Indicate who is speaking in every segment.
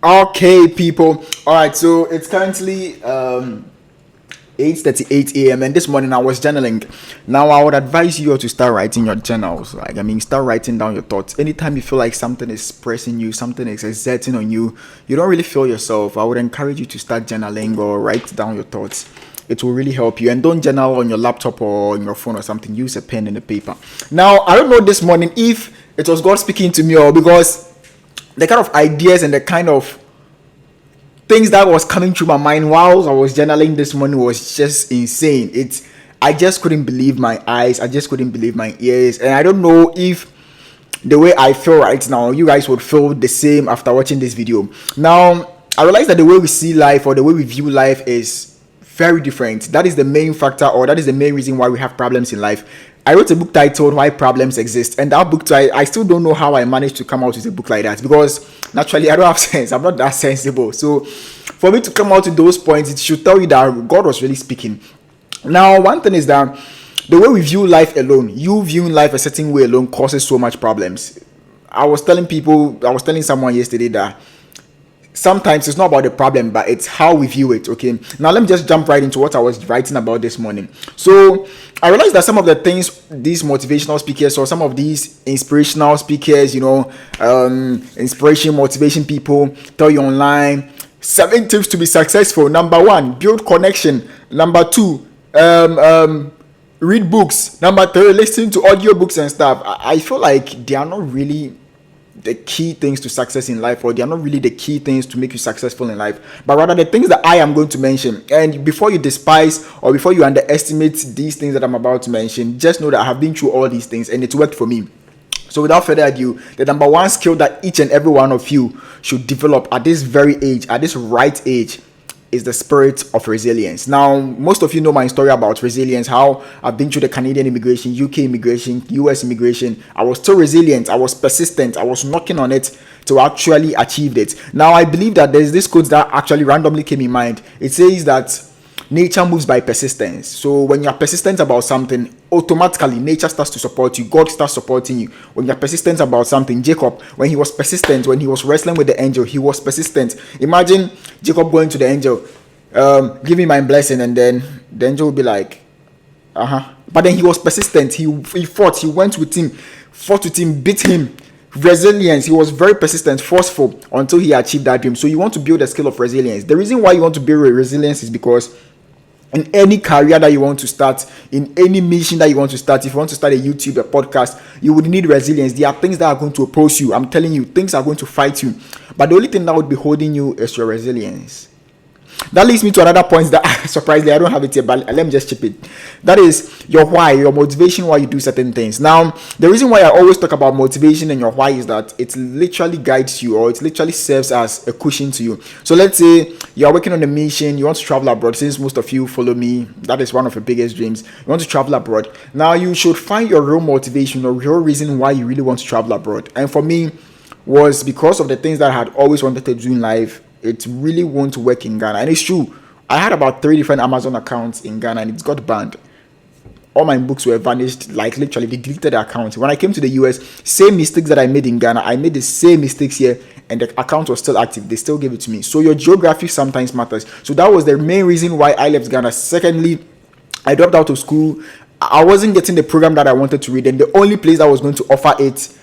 Speaker 1: Okay, people. All right, so it's currently 8:38 a.m. and this morning I was journaling. Now I would advise you all to start writing your journals. Start writing down your thoughts. Anytime you feel like something is pressing you, something is exerting on you, you don't really feel yourself. I would encourage you to start journaling or write down your thoughts. It will really help you. And don't journal on your laptop or on your phone or something. Use a pen and a paper. Now I don't know this morning if it was God speaking to me or because the kind of ideas and the kind of things that was coming through my mind while I was journaling this morning was just insane. I just couldn't believe my eyes. I just couldn't believe my ears. And I don't know if the way I feel right now, you guys would feel the same after watching this video. Now, I realize that the way we see life or the way we view life is very different. That is the main factor, or that is the main reason why we have problems in life. I wrote a book titled Why Problems Exist, and that book, I still don't know how I managed to come out with a book like that, because naturally I don't have sense. I'm not that sensible. So for me to come out to those points, it should tell you that God was really speaking. Now, one thing is that the way we view life alone, you viewing life a certain way alone, causes so much problems. I was telling someone yesterday that sometimes it's not about the problem, but it's how we view it. Okay, now let me just jump right into what I was writing about this morning. So I realized that some of the things these motivational speakers or some of these inspirational speakers, inspiration, motivation people tell you online: 7 tips to be successful. Number 1, build connection. Number 2, read books. Number 3, listen to audiobooks and stuff. I feel like they are not really the key things to success in life, or they are not really the key things to make you successful in life, but rather the things that I am going to mention. And before you despise or before you underestimate these things that I'm about to mention, just know that I have been through all these things and it's worked for me. So without further ado, the number 1 skill that each and every one of you should develop at this very age, at this right age, is the spirit of resilience. Now, most of you know my story about resilience, how I've been through the Canadian immigration, UK immigration, US immigration. I was still resilient. I was persistent. I was knocking on it to actually achieve it. Now, I believe that there's this quote that actually randomly came in mind. It says that nature moves by persistence. So when you're persistent about something, automatically nature starts to support you. God starts supporting you. When you're persistent about something, Jacob, when he was persistent, when he was wrestling with the angel, he was persistent. Imagine Jacob going to the angel, give me my blessing, and then the angel will be like, but then he was persistent. He fought. He went with him, fought with him, beat him. Resilience. He was very persistent, forceful until he achieved that dream. So you want to build a skill of resilience. The reason why you want to build resilience is because in any career that you want to start, in any mission that you want to start, if you want to start a YouTube, a podcast, you would need resilience. There are things that are going to oppose you. I'm telling you, things are going to fight you. But the only thing that would be holding you is your resilience. That leads me to another point that surprisingly I don't have it here, but let me just chip it. That is your why, your motivation, why you do certain things. Now, the reason why I always talk about motivation and your why is that it literally guides you, or it literally serves as a cushion to you. So let's say you are working on a mission, you want to travel abroad. Since most of you follow me, that is one of your biggest dreams. You want to travel abroad. Now, you should find your real motivation or real reason why you really want to travel abroad. And for me, was because of the things that I had always wanted to do in life. It really won't work in Ghana. And it's true. I had about 3 different Amazon accounts in Ghana and it got banned. All my books were vanished. Like literally, they deleted the account. When I came to the US, same mistakes that I made in Ghana, I made the same mistakes here, and the account was still active. They still gave it to me. So your geography sometimes matters. So that was the main reason why I left Ghana. Secondly, I dropped out of school. I wasn't getting the program that I wanted to read, and the only place that was going to offer it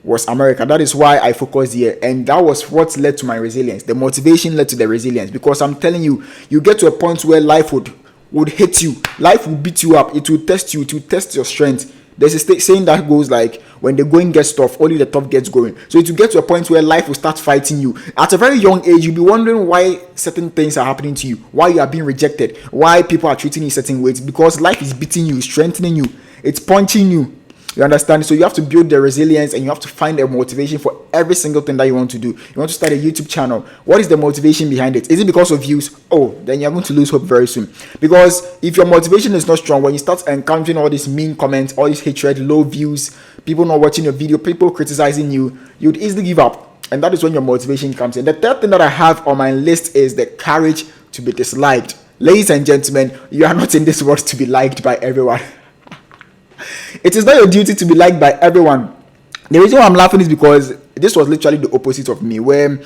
Speaker 1: was America. That is why I focused here, and that was what led to my resilience. The motivation led to the resilience, because I'm telling you, you get to a point where life would hit you, life will beat you up, it will test you, it will test your strength. There's a saying that goes like, when the going gets tough, only the tough gets going. So it will get to a point where life will start fighting you. At a very young age, you'll be wondering why certain things are happening to you, why you are being rejected, why people are treating you certain ways, because life is beating you, strengthening you, it's punching you. You understand? So you have to build the resilience, and you have to find a motivation for every single thing that you want to do. You want to start a YouTube channel. What is the motivation behind it? Is it because of views? Oh, then you're going to lose hope very soon. Because if your motivation is not strong, when you start encountering all these mean comments, all this hatred, low views, people not watching your video, people criticizing you, you'd easily give up. And that is when your motivation comes in. The third thing that I have on my list is the courage to be disliked. Ladies and gentlemen, you are not in this world to be liked by everyone. It is not your duty to be liked by everyone. The reason why I'm laughing is because this was literally the opposite of me, where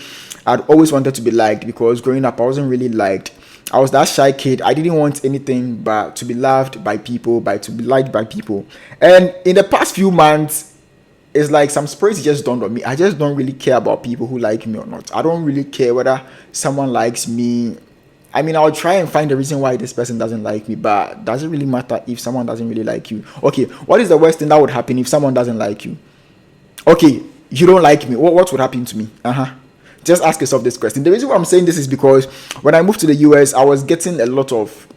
Speaker 1: I'd always wanted to be liked, because growing up I wasn't really liked. I was that shy kid. I didn't want anything but to be loved by people, to be liked by people. And in the past few months, it's like some spirits just dawned on me. I just don't really care about people who like me or not. I don't really care whether someone likes me. I mean, I'll try and find the reason why this person doesn't like me, but does it really matter if someone doesn't really like you? Okay, what is the worst thing that would happen if someone doesn't like you? Okay, you don't like me. What would happen to me? Just ask yourself this question. The reason why I'm saying this is because when I moved to the US, I was getting a lot of,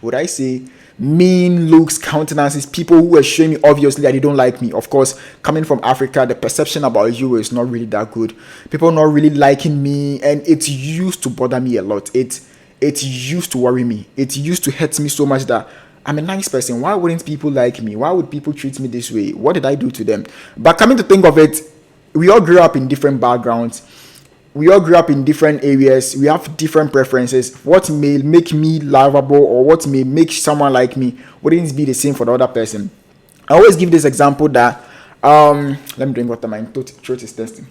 Speaker 1: would I say, mean looks, countenances, people who were showing me obviously that they don't like me. Of course, coming from Africa, the perception about you is not really that good. People not really liking me, and it used to bother me a lot. It used to worry me. It used to hurt me so much that I'm a nice person. Why wouldn't people like me? Why would people treat me this way? What did I do to them? But coming to think of it, we all grew up in different backgrounds. We all grew up in different areas. We have different preferences. What may make me lovable or what may make someone like me wouldn't be the same for the other person. I always give this example that let me drink water. My throat is thirsty.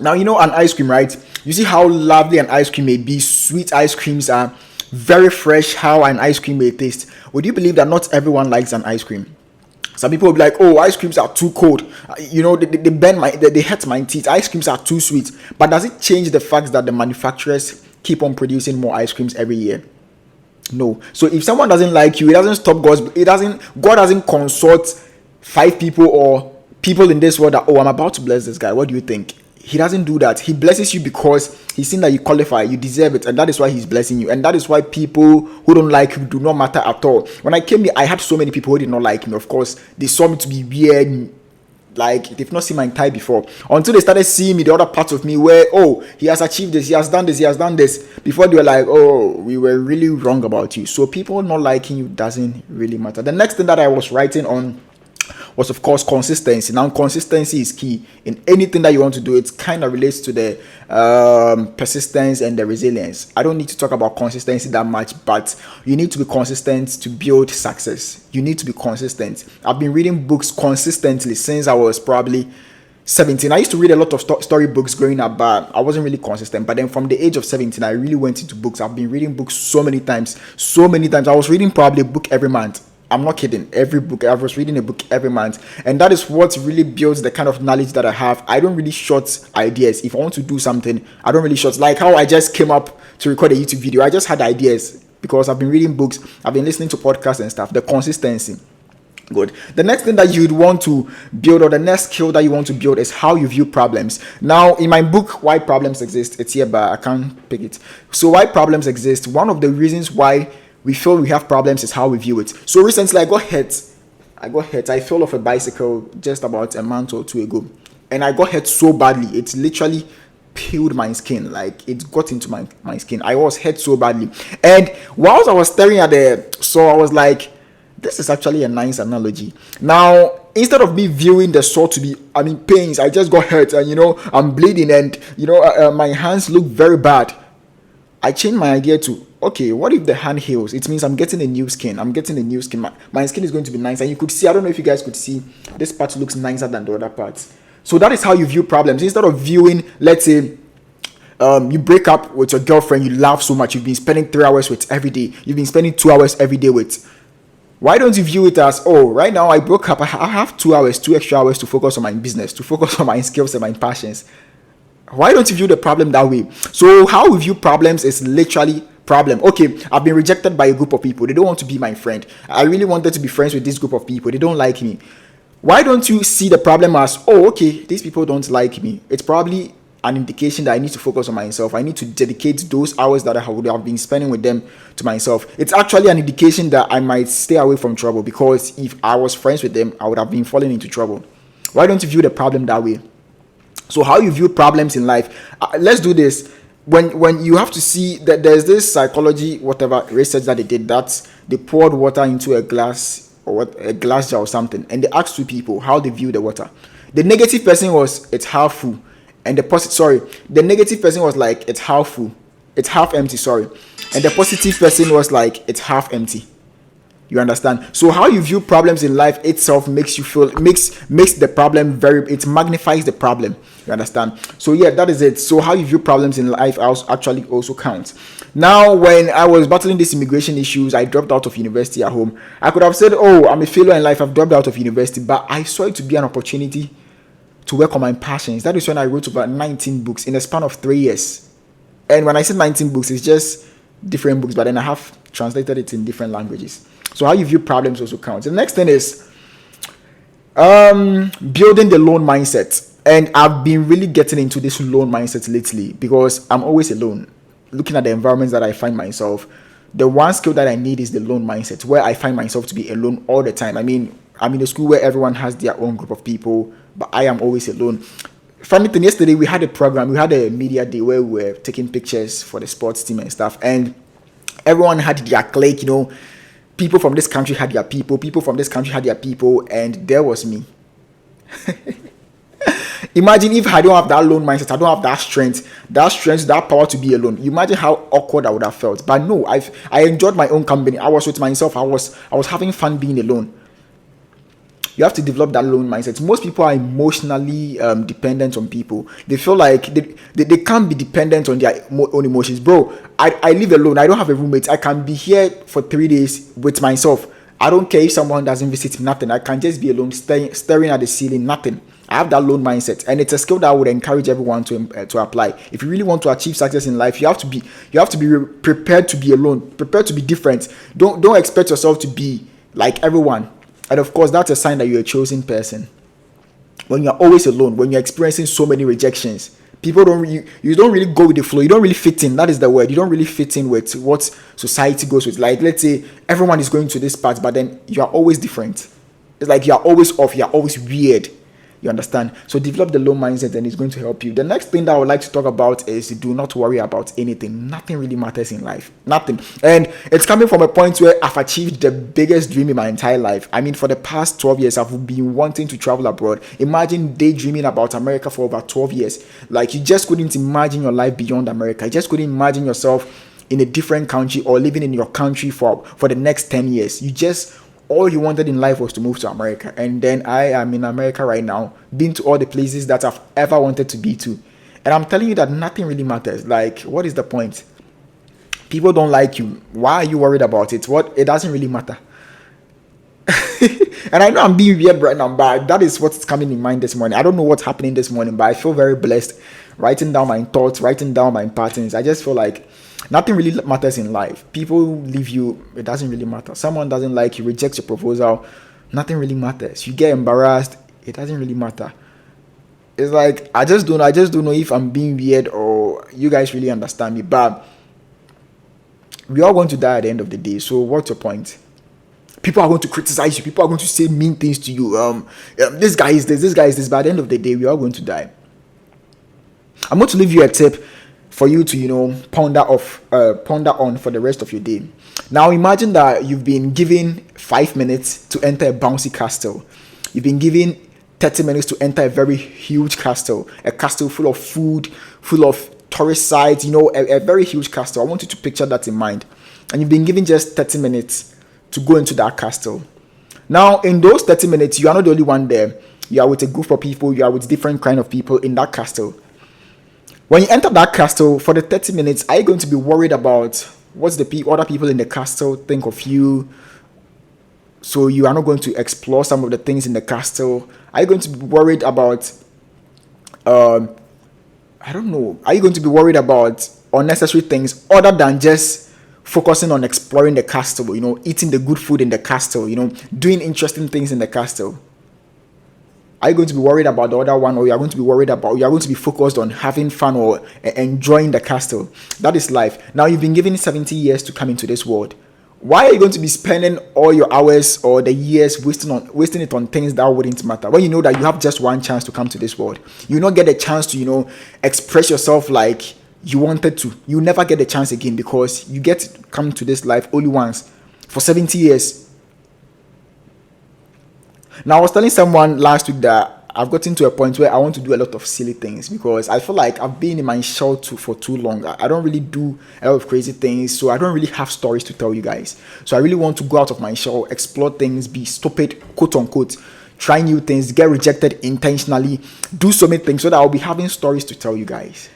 Speaker 1: Now, you know an ice cream, right? You see how lovely an ice cream may be. Sweet ice creams are very fresh. How an ice cream may taste. Would you believe that not everyone likes an ice cream? Some people will be like, oh, ice creams are too cold. They bend they hurt my teeth. Ice creams are too sweet. But does it change the fact that the manufacturers keep on producing more ice creams every year? No. So if someone doesn't like you, it doesn't stop God. God doesn't consult 5 people or people in this world that, oh, I'm about to bless this guy. What do you think? He doesn't do that. He blesses you because he's seen that you qualify, you deserve it, and that is why he's blessing you. And that is why people who don't like you do not matter at all. When I came here, I had so many people who did not like me. Of course, they saw me to be weird, like they've not seen my type before. Until they started seeing me, the other parts of me where, oh, he has achieved this, he has done this, he has done this. Before they were like, oh, we were really wrong about you. So people not liking you doesn't really matter. The next thing that I was writing on was, of course, consistency. Now, consistency is key in anything that you want to do. It kind of relates to the persistence and the resilience. I don't need to talk about consistency that much, but you need to be consistent to build success. You need to be consistent. I've been reading books consistently since I was probably 17. I used to read a lot of story books growing up, but I wasn't really consistent. But then from the age of 17, I really went into books. I've been reading books so many times. I was reading probably a book every month. I'm not kidding. Every book, I was reading a book every month. And that is what really builds the kind of knowledge that I have. I don't really short ideas. If I want to do something, I don't really short. Like how I just came up to record a YouTube video. I just had ideas because I've been reading books. I've been listening to podcasts and stuff. The consistency. Good. The next thing that you'd want to build, or the next skill that you want to build, is how you view problems. Now, in my book, Why Problems Exist, it's here, but I can't pick it. So why problems exist, one of the reasons why we feel we have problems is how we view it. So recently I got hurt. I fell off a bicycle just about a month or 2 ago. And I got hurt so badly. It literally peeled my skin. Like it got into my skin. I was hurt so badly. And whilst I was staring at the saw, I was like, this is actually a nice analogy. Now, instead of me viewing the saw to be, pains, I just got hurt and, I'm bleeding and, my hands look very bad. I changed my idea to, okay, what if the hand heals? It means I'm getting a new skin. My skin is going to be nice. And you could see, I don't know if you guys could see, this part looks nicer than the other parts. So that is how you view problems. Instead of viewing, let's say, you break up with your girlfriend, you laugh so much, you've been spending 3 hours with every day. You've been spending 2 hours every day with. Why don't you view it as, oh, right now I broke up. I have 2 extra hours to focus on my business, to focus on my skills and my passions. Why don't you view the problem that way? So how we view problems is literally problem. Okay, I've been rejected by a group of people. They don't want to be my friend. I really wanted to be friends with this group of people. They don't like me. Why don't you see the problem as, oh, okay, these people don't like me. It's probably an indication that I need to focus on myself. I need to dedicate those hours that I would have been spending with them to myself. It's actually an indication that I might stay away from trouble, because if I was friends with them, I would have been falling into trouble. Why don't you view the problem that way? So how you view problems in life, let's do this. When you have to see that there's this psychology, whatever research that they did, that they poured water into a glass jar or something, and they asked 2 people how they view the water. The negative person was, it's half full, and the negative person was like, it's half full, it's half empty, and the positive person was like, it's half empty. You understand? So how you view problems in life itself makes you feel makes the problem it magnifies the problem. You understand? So yeah, that is it. So how you view problems in life actually also counts. Now, when I was battling these immigration issues, I dropped out of university at home. I could have said, "Oh, I'm a failure in life. I've dropped out of university," but I saw it to be an opportunity to work on my passions. That is when I wrote over 19 books in a span of 3 years. And when I say 19 books, it's just different books, but then I have translated it in different languages. So how you view problems also counts. The next thing is building the lone mindset. And I've been really getting into this lone mindset lately because I'm always alone. Looking at the environments that I find myself, the one skill that I need is the lone mindset, where I find myself to be alone all the time. I mean, I'm in a school where everyone has their own group of people, but I am always alone. Funny thing, yesterday we had a media day where we were taking pictures for the sports team and stuff, and everyone had their clique, people from this country had their people from this country had their people, and there was me. Imagine if I don't have that lone mindset, I don't have that strength, that power to be alone. You imagine how awkward I would have felt. But no, I enjoyed my own company. I was with myself. I was having fun being alone. You have to develop that lone mindset. Most people are emotionally dependent on people. They feel like they can't be dependent on their own emotions. Bro, I live alone. I don't have a roommate. I can be here for 3 days with myself. I don't care if someone doesn't visit me, nothing. I can just be alone, staring at the ceiling, nothing. I have that lone mindset, and it's a skill that I would encourage everyone to apply. If you really want to achieve success in life, you have to be prepared to be alone, prepared to be different. Don't expect yourself to be like everyone. And of course, that's a sign that you're a chosen person. When you're always alone, when you're experiencing so many rejections, you don't really go with the flow. You don't really fit in. That is the word. You don't really fit in with what society goes with. Like, let's say everyone is going to this part, but then you are always different. It's like you're always off. You're always weird. You understand? So develop the low mindset, and it's going to help you. The next thing that I would like to talk about is do not worry about anything. Nothing really matters in life. Nothing. And it's coming from a point where I've achieved the biggest dream in my entire life. I mean, for the past 12 years, I've been wanting to travel abroad. Imagine daydreaming about America for over 12 years. Like, you just couldn't imagine your life beyond America. You just couldn't imagine yourself in a different country or living in your country for the next 10 years. All you wanted in life was to move to America. And then I am in America right now, been to all the places that I've ever wanted to be to. And I'm telling you that nothing really matters. Like, what is the point? People don't like you. Why are you worried about it? It doesn't really matter. And I know I'm being weird right now, but that is what's coming in mind this morning. I don't know what's happening this morning, but I feel very blessed writing down my thoughts, writing down my patterns. I just feel like nothing really matters in life. People leave you, it doesn't really matter. Someone doesn't like you, rejects your proposal, nothing really matters. You get embarrassed, it doesn't really matter. It's like, I just don't know if I'm being weird or you guys really understand me, but we're all going to die at the end of the day. So what's your point? People are going to criticize you. People are going to say mean things to you. This guy is this. But at the end of the day, we're all going to die. I'm going to leave you a tip for you to, ponder on for the rest of your day. Now, imagine that you've been given 5 minutes to enter a bouncy castle. You've been given 30 minutes to enter a very huge castle, a castle full of food, full of tourist sites, a very huge castle. I want you to picture that in mind. And you've been given just 30 minutes to go into that castle. Now, in those 30 minutes, you are not the only one there. You are with a group of people. You are with different kind of people in that castle. When you enter that castle for the 30 minutes, are you going to be worried about what the other people in the castle think of you? So you are not going to explore some of the things in the castle. Are you going to be worried about, I don't know. Are you going to be worried about unnecessary things other than just focusing on exploring the castle, eating the good food in the castle, doing interesting things in the castle? Are you going to be worried about the other one, or you are going to be focused on having fun or enjoying the castle? That is life. Now, you've been given 70 years to come into this world. Why are you going to be spending all your hours or the years wasting it on things that wouldn't matter, when you know that you have just one chance to come to this world? You not get a chance to, express yourself like you wanted to. You never get a chance again, because you get to come to this life only once for 70 years. Now, I was telling someone last week that I've gotten to a point where I want to do a lot of silly things because I feel like I've been in my shell for too long. I don't really do a lot of crazy things, so I don't really have stories to tell you guys. So I really want to go out of my shell, explore things, be stupid, quote unquote, try new things, get rejected intentionally, do so many things so that I'll be having stories to tell you guys.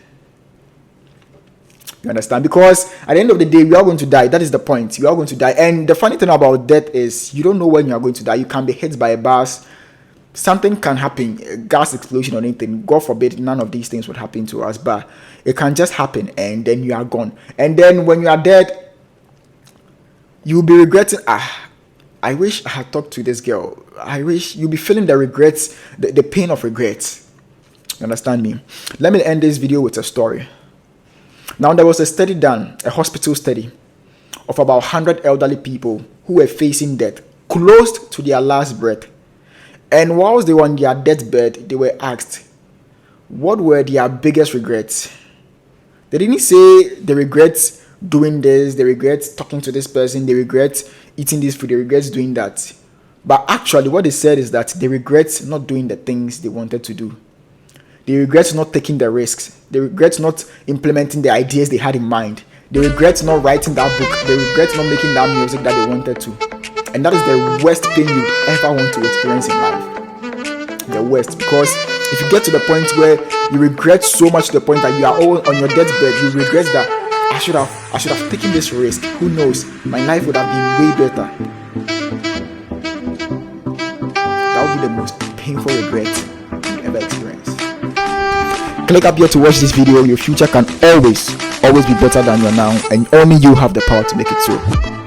Speaker 1: You understand? Because at the end of the day, we are going to die. That is the point. We are going to die. And the funny thing about death is you don't know when you are going to die. You can be hit by a bus. Something can happen, a gas explosion or anything. God forbid, none of these things would happen to us. But it can just happen and then you are gone. And then when you are dead, you'll be regretting, I wish I had talked to this girl. I wish you'll be feeling the regrets, the pain of regrets. You understand me? Let me end this video with a story. Now, there was a study done, a hospital study, of about 100 elderly people who were facing death, close to their last breath. And whilst they were on their deathbed, they were asked, what were their biggest regrets? They didn't say they regret doing this, they regret talking to this person, they regret eating this food, they regret doing that. But actually, what they said is that they regret not doing the things they wanted to do. They regret not taking the risks. They regret not implementing the ideas they had in mind. They regret not writing that book. They regret not making that music that they wanted to. And that is the worst pain you'd ever want to experience in life. The worst. Because if you get to the point where you regret so much to the point that you are all on your deathbed, you regret that I should have taken this risk. Who knows? My life would have been way better. That would be the most painful regret you'd ever experience. Click up here to watch this video. Your future can always be better than your now, and only you have the power to make it so.